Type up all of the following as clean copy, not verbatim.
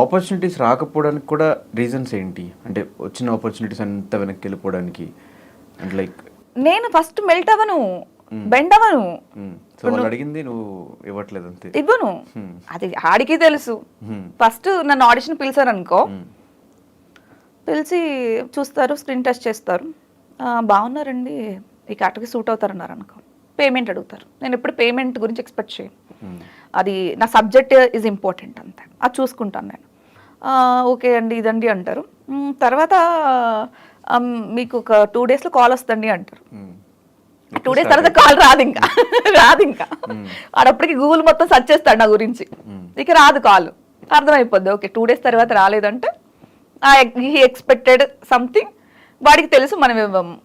Opportunities రాకపోవడానికి కూడా reasons ఏంటి? అంటే వచ్చిన ఆపర్చునిటీస్ అంతా వెనక్కి వెళ్ళిపోవడానికి అండ్ లైక్ నేను ఫస్ట్ మెల్ట్ అవ్వను, బెండ్ అవ్వను. సో వాళ్ళు అడిగింది నువ్వు ఇవ్వట్లేదు అంతే. ఇవ్వను, అది ఆడికి తెలుసు. ఫస్ట్ నన్ను ఆడిషన్ పిలిచారు అనుకో, పిలిచి చూస్తారు, స్క్రీన్ టెస్ట్ చేస్తారు. బాగున్నారండి, ఈ క్యాటగరీ సూట్ అవుతారన్నారు అనుకో, పేమెంట్ అడుగుతారు. నేను ఎప్పుడు పేమెంట్ గురించి ఎక్స్పెక్ట్ చేయను. అది నా సబ్జెక్ట్ ఈజ్ ఇంపార్టెంట్ అంతే, అది చూసుకుంటాను నేను. ఓకే అండి ఇదండి అంటారు. తర్వాత మీకు ఒక 2 daysలో కాల్ వస్తుంది అంటారు. 2 days తర్వాత కాల్ రాదు ఇంకా ఆడప్పటికి గూగుల్ మొత్తం సెర్చ్ చేస్తాడు నా గురించి, ఇక రాదు కాల్. అర్థమైపోద్ది ఓకే 2 days తర్వాత రాలేదంటే హీ ఎక్స్పెక్టెడ్ సంథింగ్, వాడికి తెలుసు మనం ఇవ్వము.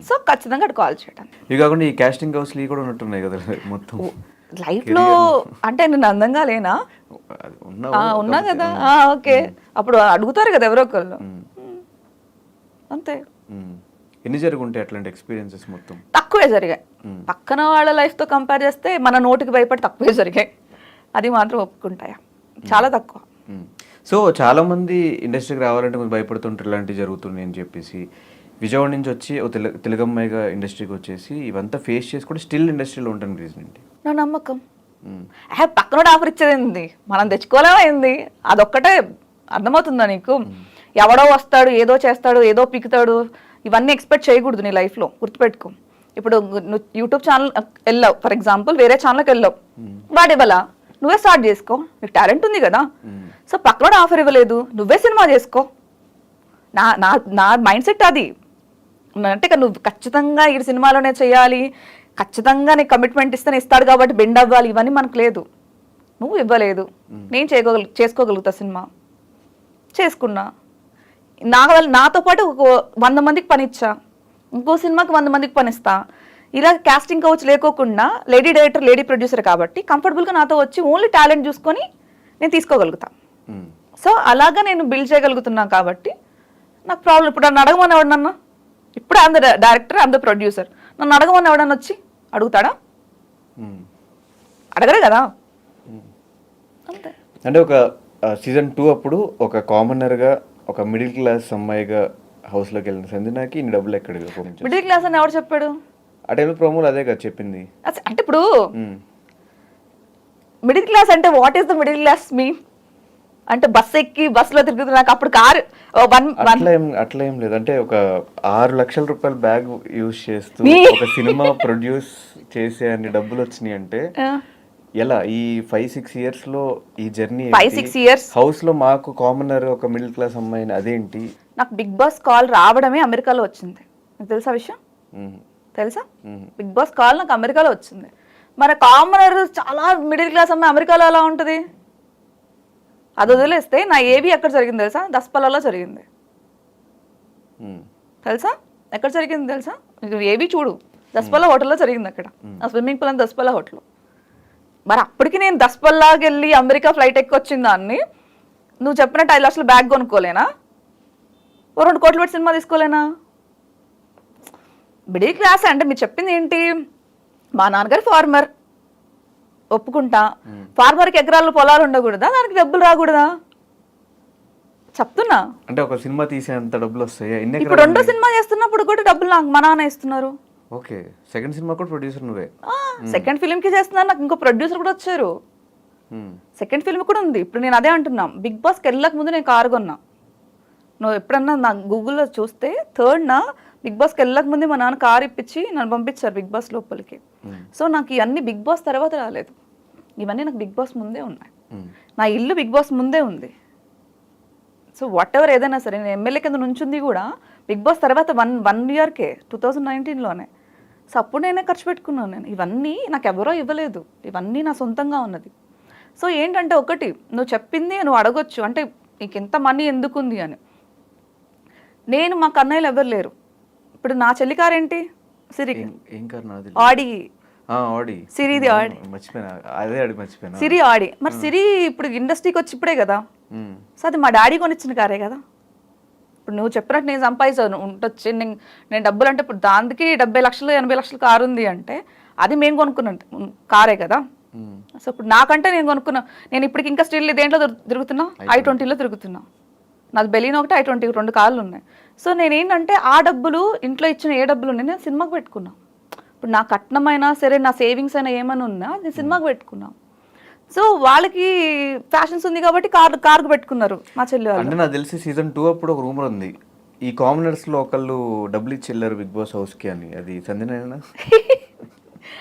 సో ఖచ్చితంగా అటు కాల్ చేయడం. ఇవి కాకుండా ఈ కాస్టింగ్ హౌస్లు కూడా ఉన్నట్టున్నాయి కదా మొత్తం లైఫ్లో. అంటే నేను అందంగా లేనా? ఉన్నా కదా. ఓకే, అప్పుడు అడుగుతారు కదా ఎవరో ఒకళ్ళు, అంతే. ఎన్ని జరుగుంటాయి అట్లాంటి ఎక్స్పీరియన్సెస్? మొత్తం తక్కువే జరిగాయి. పక్కన వాళ్ళ లైఫ్తో కంపేర్ చేస్తే మన నోటికి భయపడి తక్కువే జరిగాయి, అది మాత్రం ఒప్పుకుంటాయా, చాలా తక్కువ. సో చాలా మంది ఇండస్ట్రీకి రావాలంటే కొంచెం భయపడుతుంటారు ఇలాంటివి జరుగుతున్నాయి అని చెప్పేసి. విజయవాడ నుంచి వచ్చి తెలుగమ్మాయిగా ఇండస్ట్రీకి వచ్చేసి ఇవంతా ఫేస్ చేసి కూడా స్టిల్ ఇండస్ట్రీలో ఉంటాను రీజన్ ఏంటి? నా నమ్మకం. పక్కనోడు ఆఫర్ ఇచ్చేది మనం తెచ్చుకోలేమైంది, అదొక్కటే అర్థమవుతుందా నీకు? ఎవడో వస్తాడు, ఏదో చేస్తాడు, ఏదో పిక్కుతాడు, ఇవన్నీ ఎక్స్పెక్ట్ చేయకూడదు నీ లైఫ్లో, గుర్తుపెట్టుకో. ఇప్పుడు నువ్వు యూట్యూబ్ ఛానల్ వెళ్ళావు ఫర్ ఎగ్జాంపుల్, వేరే ఛానల్కి వెళ్ళావు, వాడు ఇవ్వాలా, నువ్వే స్టార్ట్ చేసుకో, నీకు టాలెంట్ ఉంది కదా. సో పక్కనోడు ఆఫర్ ఇవ్వలేదు, నువ్వే సినిమా చేసుకో. నా నా నా మైండ్ సెట్ అది. అంటే నువ్వు ఖచ్చితంగా ఈ సినిమాలోనే చేయాలి, ఖచ్చితంగా నీకు కమిట్మెంట్ ఇస్తేనే ఇస్తాడు కాబట్టి బెండ్ అవ్వాలి, ఇవన్నీ మనకు లేదు. నువ్వు ఇవ్వలేదు, నేను చేసుకోగలుగుతా సినిమా, చేసుకున్నా. నాతో పాటు ఒక 100 మందికి పని ఇచ్చా, ఇంకో సినిమాకి 100 మందికి పని ఇస్తా. ఇలా కాస్టింగ్ కౌచ్ లేకోకుండా లేడీ డైరెక్టర్, లేడీ ప్రొడ్యూసర్ కాబట్టి కంఫర్టబుల్గా నాతో వచ్చి ఓన్లీ టాలెంట్ చూసుకొని నేను తీసుకోగలుగుతా. సో అలాగా నేను బిల్డ్ చేయగలుగుతున్నా కాబట్టి నాకు ప్రాబ్లం. ఇప్పుడు నన్ను అడగమని ఎవడన్నా, ఇప్పుడు I'm the director, I'm the producer, నన్ను అడగమని ఎవడన్నా వచ్చి అడుగుతాడా? అడగరే కదా. అంతే. అంటే ఒక సీజన్ 2 అప్పుడు ఒక కామనర్గా, ఒక మిడిల్ క్లాస్ అమ్మాయిగా హౌస్లోకి వెళ్ళిన సంజనాకి ఇన్ని డబ్బులు ఎక్కడ? మిడిల్ క్లాస్ అని ఎవరు చెప్పాడు? ఆ టైంలో ప్రోమోలు అదే కదా చెప్పింది. అంటే ఇప్పుడు మిడిల్ క్లాస్ అంటే what is the middle class mean? అంటే బస్ ఎక్కి బస్సులో తిరుగుతున్నా, నాకు అప్పుడు కారు అట్లా ఏం లేదు. అంటే ఒక 6 లక్షల రూపాయల బ్యాగ్ యూజ్ చేస్తూ ఒక సినిమా ప్రొడ్యూస్ చేసే అన్ని డబ్బులు వచ్చినాయి అంటే ఎలా? ఈ 5-6 years లో ఈ జర్నీ 5-6 years హౌస్ లో మాకు కామనర్ ఒక మిడిల్ క్లాస్ అమ్మాయిని, అదేంటి? నాకు బిగ్ బాస్ కాల్ రావడమే అమెరికాలో వచ్చింది. నాకు తెలుసా విషయం? తెలుసా? బిగ్ బాస్ కాల్ నాకు అమెరికాలో వచ్చింది. మరి కామనర్ చాలా మిడిల్ క్లాస్ అమ్మాయి అమెరికాలో ఎలా ఉంటుంది? అది వదిలేస్తే నా ఏబీ ఎక్కడ జరిగింది తెలుసా? దస్పల్లాలో జరిగింది. తెలుసా ఎక్కడ జరిగింది తెలుసా? ఏబీ చూడు, దస్పల్లా హోటల్లో జరిగింది. అక్కడ ఆ స్విమ్మింగ్ పూల్ అని దస్పల్లా హోటల్. మరి అప్పటికి నేను దస్పల్లాకి వెళ్ళి అమెరికా ఫ్లైట్ ఎక్కి వచ్చిన దాన్ని నువ్వు చెప్పినట్టు 5 లక్షల బ్యాగ్ కొనుక్కోలేనా? 2 కోట్లు పెట్టి సినిమా తీసుకోలేనా? మిడిల్ క్లాస్ అంటే మీరు చెప్పింది ఏంటి? మా నాన్నగారు ఫార్మర్, ఒప్పుకుంటా. ఫార్మర్కి ఎకరాలు పొలాలు ఉండకూడదా? దానికి డబ్బులు రాకూడదా? చెప్తున్నా. అంటే ఒక సినిమా తీసేంత డబ్బులు వస్తాయి. ఇప్పుడు 2వ సినిమా చేస్తున్నప్పుడు కూడా డబ్బులు నాకు మా నాన్న ఇస్తున్నారు. ఓకే, సెకండ్ సినిమా కూడా ప్రొడ్యూసర్ నువ్వే? సెకండ్ ఫిల్మ్కి చేస్తున్నారు, నాకు ఇంకో ప్రొడ్యూసర్ కూడా వచ్చారు. సెకండ్ ఫిల్మ్ కూడా ఉంది. ఇప్పుడు నేను అదే అంటున్నా, బిగ్ బాస్కి వెళ్ళక ముందు నేను కారు కొన్నా. నువ్వు ఎప్పుడన్నా నా గూగుల్లో చూస్తే 3rd బిగ్ బాస్కి వెళ్ళక ముందే మా నాన్న కారు ఇప్పించి నన్ను పంపించారు బిగ్ బాస్ లోపలికి. సో నాకు ఇవన్నీ బిగ్ బాస్ తర్వాత రాలేదు, ఇవన్నీ నాకు బిగ్ బాస్ ముందే ఉన్నాయి. నా ఇల్లు బిగ్ బాస్ ముందే ఉంది. సో వాట్ ఎవర్ ఏదైనా సరే, నేను ఎమ్మెల్యే కింద నుంచింది కూడా బిగ్ బాస్ తర్వాత 1 yearకే 2019లోనే. సో అప్పుడు నేనే ఖర్చు పెట్టుకున్నాను. నేను ఇవన్నీ నాకు ఎవరో ఇవ్వలేదు, ఇవన్నీ నా సొంతంగా ఉన్నది. సో ఏంటంటే ఒకటి, నువ్వు చెప్పింది నువ్వు అడగొచ్చు, అంటే నీకు ఎంత మనీ ఎందుకుంది అని. నేను మా కన్నయ్యలు ఎవరు లేరు. ఇప్పుడు నా చెల్లి కారు ఏంటి? సిరి. ఆడి. సిరిది ఆడి. సిరి ఆడి. మరి సిరి ఇప్పుడు ఇండస్ట్రీకి వచ్చి ఇప్పుడే కదా. సో అది మా డాడీ కొనిచ్చిన కారే కదా. ఇప్పుడు నువ్వు చెప్పినట్టు నేను సంపాదించాను ఉండొచ్చు, నేను డబ్బులు అంటే ఇప్పుడు దానికి 70 లక్షలు 80 లక్షలు కారు ఉంది అంటే అది మేము కొనుక్కున్న కారే కదా. సో ఇప్పుడు నాకంటే నేను కొనుక్కున్నా, నేను ఇప్పటికి ఇంకా స్టిల్ దేంట్లో తిరుగుతున్నా, i20లో తిరుగుతున్నా. నాది బెలీనో ఒకటి, i20 2 కార్లు ఉన్నాయి. సో నేనేంటంటే ఆ డబ్బులు ఇంట్లో ఇచ్చిన ఏ డబ్బులు ఉన్నాయి నేను సినిమాకి పెట్టుకున్నా. ఇప్పుడు నా కట్నమైనా సరే, నా సేవింగ్స్ అయినా ఏమైనా ఉన్నా నేను సినిమాకి పెట్టుకున్నా. సో వాళ్ళకి ఫ్యాషన్స్ ఉంది కాబట్టి కార్కు పెట్టుకున్నారు మా చెల్లి వాళ్ళు. అంటే నాకు తెలిసి సీజన్ 2 అప్పుడు ఒక రూమర్ ఉంది, ఈ కామనర్స్ లో ఒకళ్ళు డబ్బులు ఇచ్చి వెళ్ళారు బిగ్ బాస్ హౌస్ కి అని. అది సంజన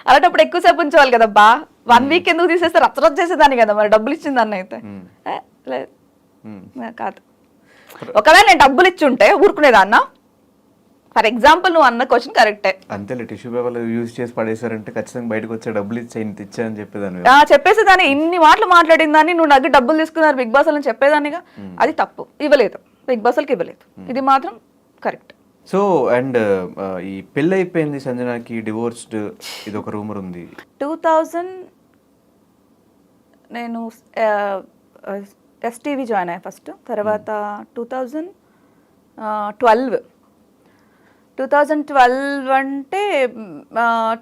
అలాంటప్పుడు ఎక్కువసేపు ఉంచేవాళ్ళు కదా బా. 1 వీక్ ఎందుకు తీసేస్తే రచ్చరచ్చ చేసేదాన్ని కదా మరి, డబ్బులు ఇచ్చిన దాన్ని అయితే. లేదు కాదు, ఒకవేళ నేను డబ్బులు ఇచ్చి ఉంటే ఊరుకునేదాన్న. ఫర్ ఎగ్జాంపుల్ నువ్వు అన్న క్వశ్చన్ కరెక్టే. అంతేలే, టిష్యూ పేపర్ యూజ్ చేసి పడేసారంటే ఖచ్చితంగా బయటకు వచ్చే డబ్బులు ఇచ్చా ఇంత ఇచ్చా అని చెప్పేదాన్ని. చెప్పేసేదాన్ని, ఇన్ని మాటలు మాట్లాడిన దాన్ని నువ్వు నాకు డబ్బులు తీసుకున్నారు బిగ్ బాస్ అని చెప్పేదాన్నిగా. అది తప్పు, ఇవ్వలేదు బిగ్ బాస్ వాళ్ళకి ఇవ్వలేదు. ఇది మాత్రం కరెక్ట్. సో అండ్ ఈ పెళ్ళి అయిపోయింది సంజనాకి, డివోర్స్డ్, ఇది ఒక రూమర్ ఉంది. 2000 నేను ఎస్టీవీ జాయిన్ అయ్యా ఫస్ట్. తర్వాత 2012 అంటే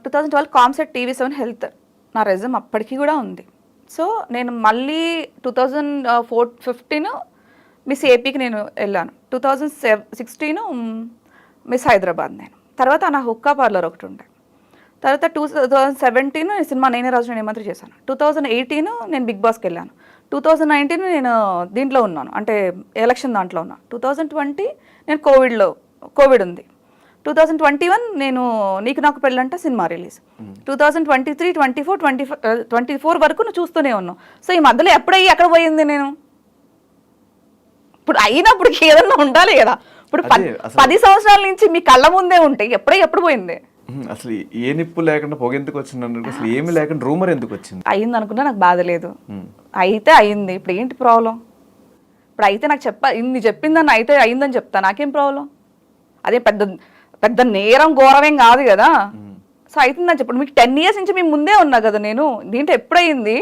2012 కామ్సెట్ TV7 హెల్త్ నా రెజ్యూమ్ అప్పటికి కూడా ఉంది. సో నేను మళ్ళీ 2015 మిస్ ఏపీకి నేను వెళ్ళాను. 2016 మిస్ హైదరాబాద్ నేను. తర్వాత నా హుక్కా పార్లర్ ఒకటి ఉండే. తర్వాత 2017 నేను సినిమా నేనే రాజు నేనే మంత్రి చేశాను. 2018 నేను బిగ్ బాస్కి వెళ్ళాను. 2019 నేను దీంట్లో ఉన్నాను, అంటే ఎలక్షన్ దాంట్లో ఉన్నాను. 2020 నేను కోవిడ్ ఉంది. 2021 నేను నీకు నాకు పెళ్ళంట సినిమా రిలీజ్. 2023, 24 వరకు నువ్వు చూస్తూనే ఉన్నావు. సో ఈ మధ్యలో ఎక్కడ పోయింది నేను? ఇప్పుడు అయినప్పుడు ఏదన్నా ఉండాలి కదా. ఇప్పుడు 10 సంవత్సరాల నుంచి మీ కళ్ళ ముందే ఉంటే ఎప్పుడు పోయింది? అసలు ఏ నిప్పు లేకుండా పొగ ఎందుకు వచ్చింది? అసలు ఏమి లేకుండా రూమర్ ఎందుకు వచ్చింది? అయింది అనుకున్నా నాకు బాధ లేదు. అయితే అయింది, ఇప్పుడు ఏంటి ప్రాబ్లం? ఇప్పుడు అయితే నాకు ఇన్ని చెప్పిందని అయితే అయిందని చెప్తా, నాకేం ప్రాబ్లం? అదే పెద్ద నేరం ఘోరమేం కాదు కదా. సో అవుతుందని చెప్పండి. మీకు 10 years నుంచి మేము ముందే ఉన్నా కదా నేను. దీంట్లో ఎప్పుడయింది,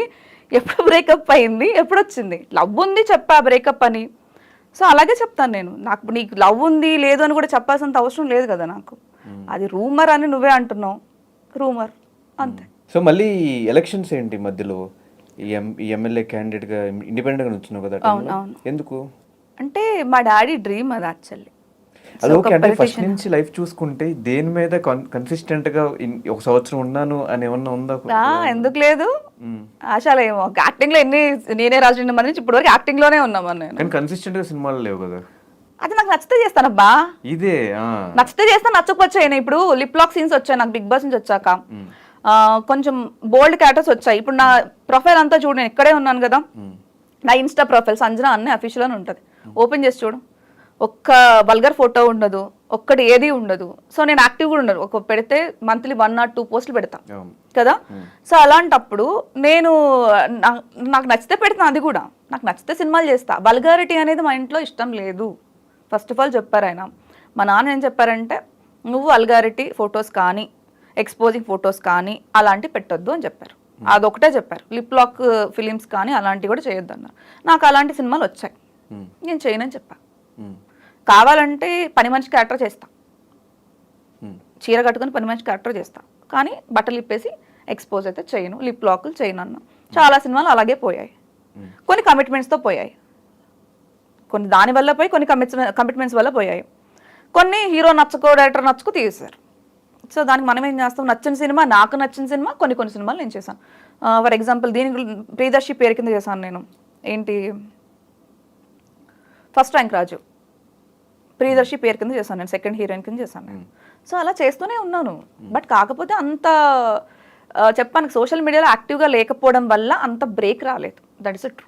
ఎప్పుడు బ్రేకప్ అయింది, ఎప్పుడు వచ్చింది? లవ్ ఉంది చెప్పా బ్రేకప్ అని. సో అలాగే చెప్తాను నేను. నీకు లవ్ ఉంది లేదు అని కూడా చెప్పాల్సినంత అవసరం లేదు కదా నాకు. అది రూమర్ అని నువ్వే అంటున్నావు, రూమర్ అంతే. సో మళ్ళీ ఎలక్షన్స్ ఏంటి మధ్యలో? ఈ ఎమ్మెల్యే క్యాండిడేట్ గా ఇండిపెండెంట్ గా నుంచున్నావు కదా, ఎందుకు? అంటే మా డాడీ డ్రీమ్ అది యాక్చువల్లీ. అది ఓకే. అంటే ఫస్ట్ నుంచి లైఫ్ చూసుకుంటే దేని మీద కన్సిస్టెంట్ గా 1 సంవత్సరం ఉన్నాను అని ఏమన్నా ఉందా? ఎందుకు లేదు, ఆశలేమో. యాక్టింగ్ లో నేనే రాజు మంది నుంచి ఇప్పుడు వరకు యాక్టింగ్ లోనే ఉన్నామని నేను. కానీ కన్సిస్టెంట్ గా సినిమాలు లేవు కదా. అది నాకు నచ్చితే చేస్తానబ్బా. ఇదే నచ్చితే చేస్తాను, నచ్చకపోవచ్చు. ఇప్పుడు లిప్ లాక్ సీన్స్ వచ్చాయి నాకు బిగ్ బాస్ నుంచి వచ్చాక. కొంచెం బోల్డ్ క్యారెక్టర్స్ వచ్చాయి. ఇప్పుడు నా ప్రొఫైల్ అంతా చూడు, నేను ఇక్కడే ఉన్నాను కదా. నా ఇన్స్టా ప్రొఫైల్ సంజన అన్నీ అఫీషియల్ అని ఉంటుంది. ఓపెన్ చేసి చూడు, ఒక్క వల్గర్ ఫోటో ఉండదు, ఒక్కటి ఏది ఉండదు. సో నేను యాక్టివ్ కూడా ఉండదు. ఒక పెడితే మంత్లీ 1 or 2 పోస్టులు పెడతా కదా. సో అలాంటప్పుడు నేను నాకు నచ్చితే పెడతాను. అది కూడా నాకు నచ్చితే సినిమాలు చేస్తా. వల్గారిటీ అనేది మా ఇంట్లో ఇష్టం లేదు. ఫస్ట్ ఆఫ్ ఆల్ చెప్పారు ఆయన. మా నాన్న ఏం చెప్పారంటే, నువ్వు వల్గారిటీ ఫొటోస్ కానీ ఎక్స్పోజింగ్ ఫొటోస్ కానీ అలాంటివి పెట్టొద్దు అని చెప్పారు. అదొకటే చెప్పారు. లిప్ లాక్ ఫిలిమ్స్ కానీ అలాంటివి కూడా చేయొద్దు అన్నారు. నాకు అలాంటి సినిమాలు వచ్చాయి, నేను చేయనని చెప్పా. కావాలంటే పని మనిషి క్యారెక్టర్ చేస్తా, చీర కట్టుకుని పని మనిషి క్యారెక్టర్ చేస్తా, కానీ బట్టలు ఇప్పేసి ఎక్స్పోజ్ అయితే చేయను, లిప్ లాక్లు చేయను అన్న. చాలా సినిమాలు అలాగే పోయాయి. కొన్ని కమిట్మెంట్స్తో పోయాయి, కొన్ని దాని వల్ల పోయి, కొన్ని కమిట్మెంట్స్ వల్ల పోయాయి. కొన్ని హీరో నచ్చకో డైరెక్టర్ నచ్చకో తీసేశారు. సో దానికి మనం ఏం చేస్తాం, నచ్చిన సినిమా, నాకు నచ్చిన సినిమా కొన్ని సినిమాలు నేను చేశాను. ఫర్ ఎగ్జాంపుల్ దీని ప్రియదర్శి పేరు కింద చేశాను నేను. ఏంటి, ఫస్ట్ ర్యాంక్ రాజు ప్రియదర్శి పేరు కింద చేశాను నేను, సెకండ్ హీరోయిన్ కింద చేశాను నేను. సో అలా చేస్తూనే ఉన్నాను. బట్ కాకపోతే అంత చెప్పాను, సోషల్ మీడియాలో యాక్టివ్గా లేకపోవడం వల్ల అంత బ్రేక్ రాలేదు. That is